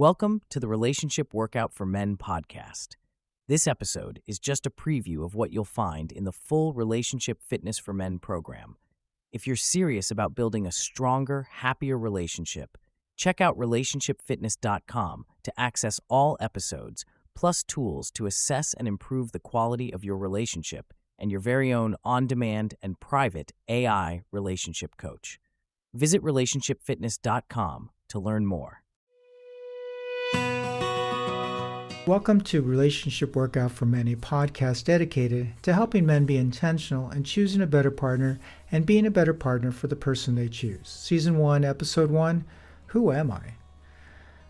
Welcome to the Relationship Workout for Men podcast. This episode is just a preview of what you'll find in the full Relationship Fitness for Men program. If you're serious about building a stronger, happier relationship, check out relationshipfitness.com to access all episodes, plus tools to assess and improve the quality of your relationship and your very own on-demand and private AI relationship coach. Visit relationshipfitness.com to learn more. Welcome to Relationship Workout for Men, a podcast dedicated to helping men be intentional in choosing a better partner and being a better partner for the person they choose. Season 1, Episode 1, Who Am I?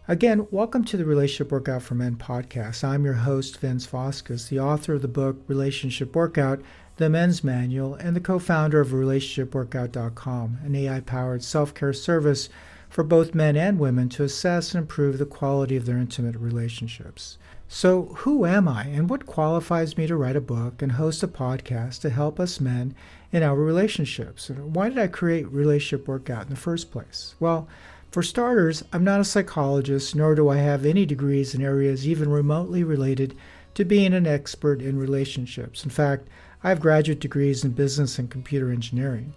Again, welcome to the Relationship Workout for Men podcast. I'm your host, Vince Vasquez, the author of the book Relationship Workout, The Men's Manual, and the co-founder of RelationshipWorkout.com, an AI-powered self-care service for both men and women to assess and improve the quality of their intimate relationships. So, who am I, and what qualifies me to write a book and host a podcast to help us men in our relationships? And why did I create Relationship Workout in the first place? Well, for starters, I'm not a psychologist, nor do I have any degrees in areas even remotely related to being an expert in relationships. In fact, I have graduate degrees in business and computer engineering.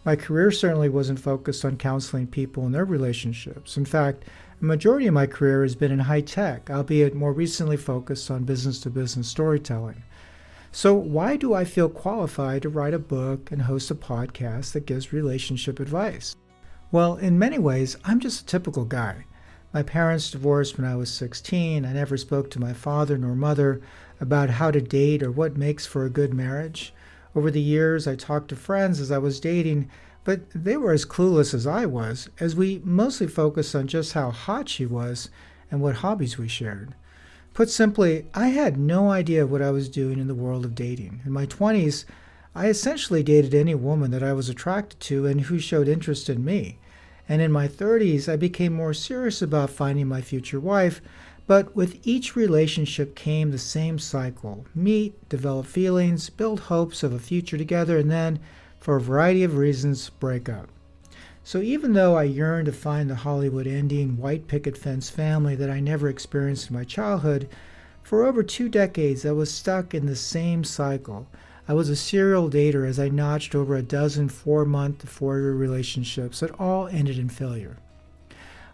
My career certainly wasn't focused on counseling people in their relationships. In fact, a majority of my career has been in high tech, albeit more recently focused on business-to-business storytelling. So why do I feel qualified to write a book and host a podcast that gives relationship advice? Well, in many ways, I'm just a typical guy. My parents divorced when I was 16. I never spoke to my father nor mother about how to date or what makes for a good marriage. Over the years, I talked to friends as I was dating, but they were as clueless as I was, as we mostly focused on just how hot she was and what hobbies we shared. Put simply, I had no idea what I was doing in the world of dating. In my 20s, I essentially dated any woman that I was attracted to and who showed interest in me. And in my 30s, I became more serious about finding my future wife, but with each relationship came the same cycle: meet, develop feelings, build hopes of a future together, and then, for a variety of reasons, break up. So even though I yearned to find the Hollywood ending, white picket fence family that I never experienced in my childhood, for over 2 decades I was stuck in the same cycle. I was a serial dater as I notched over a dozen 4-month to 4-year relationships that all ended in failure.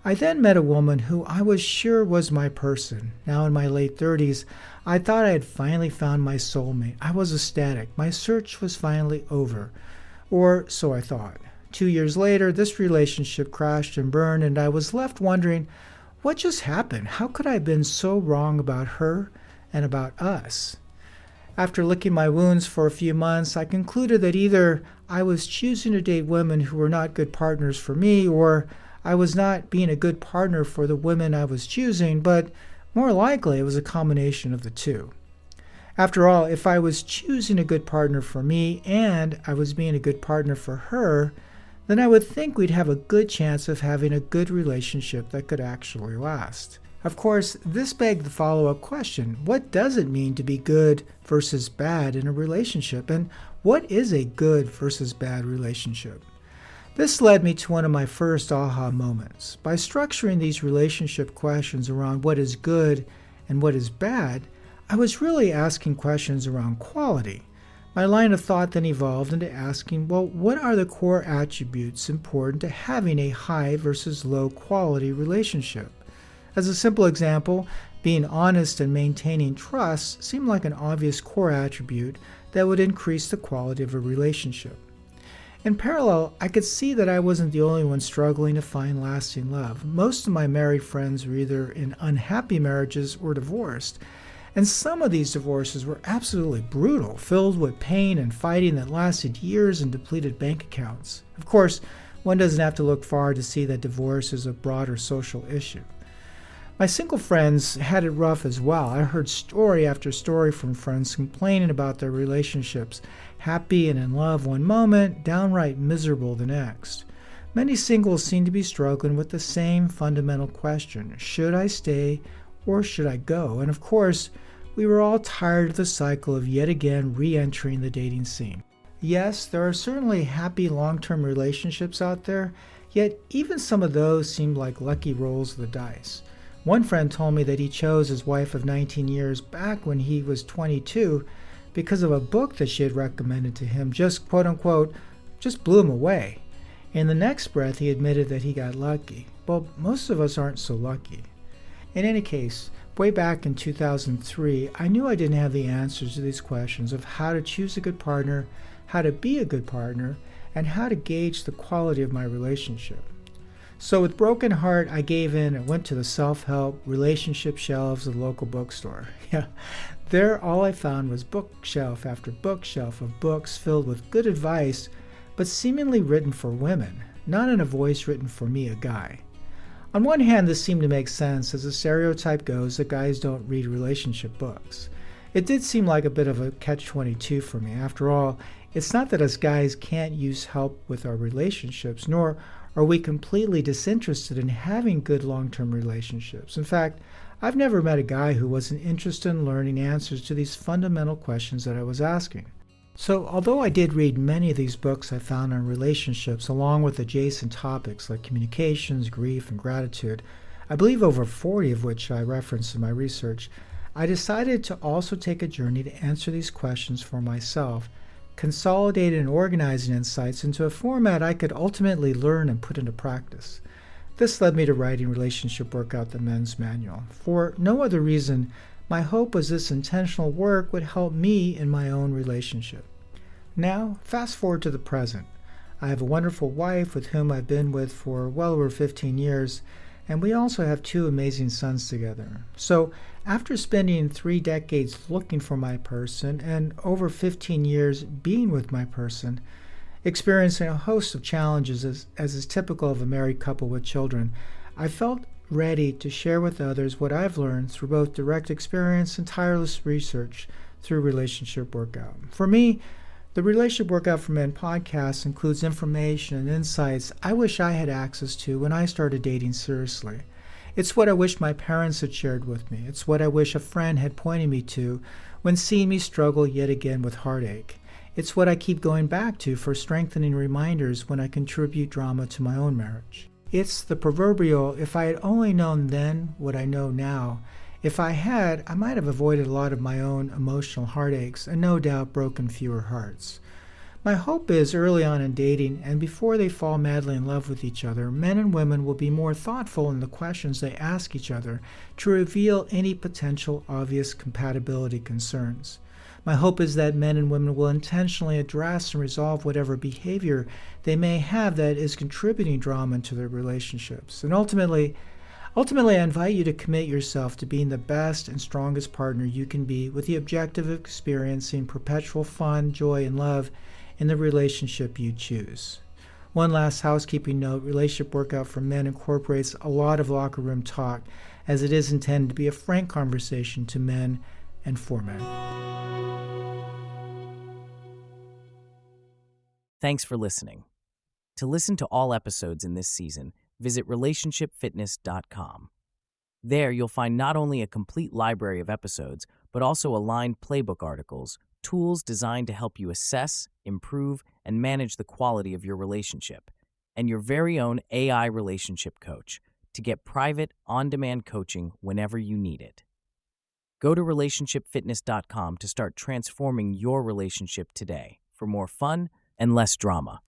I then met a woman who I was sure was my person. Now in my late 30s, I thought I had finally found my soulmate. I was ecstatic. My search was finally over. Or so I thought. 2 years later, this relationship crashed and burned, and I was left wondering, what just happened? How could I have been so wrong about her and about us? After licking my wounds for a few months, I concluded that either I was choosing to date women who were not good partners for me, or I was not being a good partner for the women I was choosing, but more likely it was a combination of the two. After all, if I was choosing a good partner for me and I was being a good partner for her, then I would think we'd have a good chance of having a good relationship that could actually last. Of course, this begged the follow-up question: what does it mean to be good versus bad in a relationship? And what is a good versus bad relationship? This led me to one of my first aha moments. By structuring these relationship questions around what is good and what is bad, I was really asking questions around quality. My line of thought then evolved into asking, well, what are the core attributes important to having a high versus low quality relationship? As a simple example, being honest and maintaining trust seemed like an obvious core attribute that would increase the quality of a relationship. In parallel, I could see that I wasn't the only one struggling to find lasting love. Most of my married friends were either in unhappy marriages or divorced, and some of these divorces were absolutely brutal, filled with pain and fighting that lasted years and depleted bank accounts. Of course, one doesn't have to look far to see that divorce is a broader social issue. My single friends had it rough as well. I heard story after story from friends complaining about their relationships, happy and in love one moment, downright miserable the next. Many singles seem to be struggling with the same fundamental question: should I stay or should I go? And of course, we were all tired of the cycle of yet again re-entering the dating scene. Yes, there are certainly happy long-term relationships out there, yet even some of those seemed like lucky rolls of the dice. One friend told me that he chose his wife of 19 years back when he was 22 because of a book that she had recommended to him, just quote unquote, just blew him away. In the next breath, he admitted that he got lucky. Well, most of us aren't so lucky. In any case, way back in 2003, I knew I didn't have the answers to these questions of how to choose a good partner, how to be a good partner, and how to gauge the quality of my relationship. So with broken heart, I gave in and went to the self-help relationship shelves of the local bookstore. Yeah, there all I found was bookshelf after bookshelf of books filled with good advice, but seemingly written for women, not in a voice written for me, a guy. On one hand, this seemed to make sense, as the stereotype goes that guys don't read relationship books. It did seem like a bit of a catch-22 for me. After all, it's not that us guys can't use help with our relationships, nor are we completely disinterested in having good long-term relationships. In fact, I've never met a guy who wasn't interested in learning answers to these fundamental questions that I was asking. So, although I did read many of these books I found on relationships, along with adjacent topics like communications, grief, and gratitude, I believe over 40 of which I referenced in my research, I decided to also take a journey to answer these questions for myself, consolidating and organizing insights into a format I could ultimately learn and put into practice. This led me to writing Relationship Workout, the Men's Manual. For no other reason, my hope was this intentional work would help me in my own relationship. Now, fast forward to the present. I have a wonderful wife with whom I've been with for well over 15 years, and we also have 2 amazing sons together. So, after spending 3 decades looking for my person and over 15 years being with my person, experiencing a host of challenges as is typical of a married couple with children, I felt ready to share with others what I've learned through both direct experience and tireless research through Relationship Workout. For me, the Relationship Workout for Men podcast includes information and insights I wish I had access to when I started dating seriously. It's what I wish my parents had shared with me. It's what I wish a friend had pointed me to when seeing me struggle yet again with heartache. It's what I keep going back to for strengthening reminders when I contribute drama to my own marriage. It's the proverbial, if I had only known then what I know now. If I had, I might have avoided a lot of my own emotional heartaches and no doubt broken fewer hearts. My hope is early on in dating and before they fall madly in love with each other, men and women will be more thoughtful in the questions they ask each other to reveal any potential obvious compatibility concerns. My hope is that men and women will intentionally address and resolve whatever behavior they may have that is contributing drama to their relationships. And ultimately, I invite you to commit yourself to being the best and strongest partner you can be with the objective of experiencing perpetual fun, joy, and love in the relationship you choose. One last housekeeping note, Relationship Workout for Men incorporates a lot of locker room talk, as it is intended to be a frank conversation to men and for men. Thanks for listening. To listen to all episodes in this season, visit relationshipfitness.com. There you'll find not only a complete library of episodes, but also aligned playbook articles, tools designed to help you assess, improve, and manage the quality of your relationship, and your very own AI relationship coach to get private, on-demand coaching whenever you need it. Go to relationshipfitness.com to start transforming your relationship today for more fun and less drama.